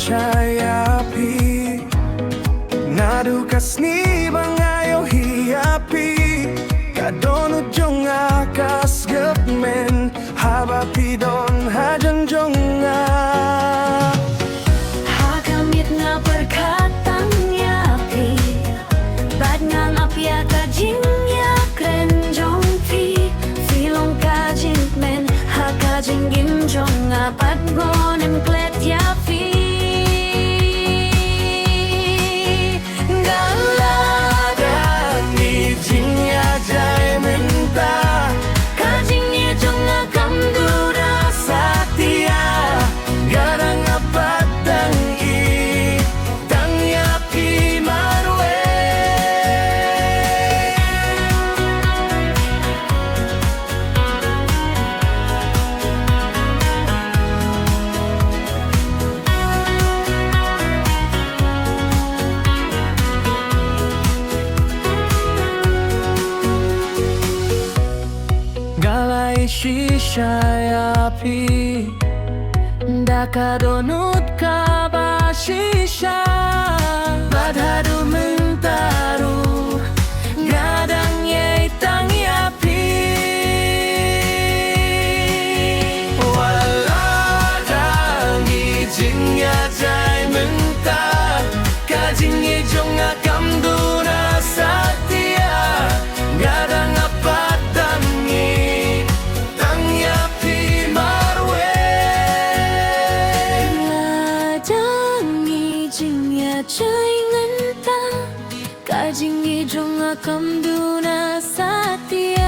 siyapi nadukas ni bangayo hiyapi kadonut jong akas gapmen habapi don hajan jonga hakamit nga perkatang yapi bad nga ngapya kajingya krenjong filong kajing men hakajing gimjong nga padgonem klet yapi galai shishayapi dakadonut kabashisha badhadu mentaru gadang yei tang yapi waladang ijing ya jai menta kajing ijong akam duna satya gadang apadang kajing ijong akam duna satya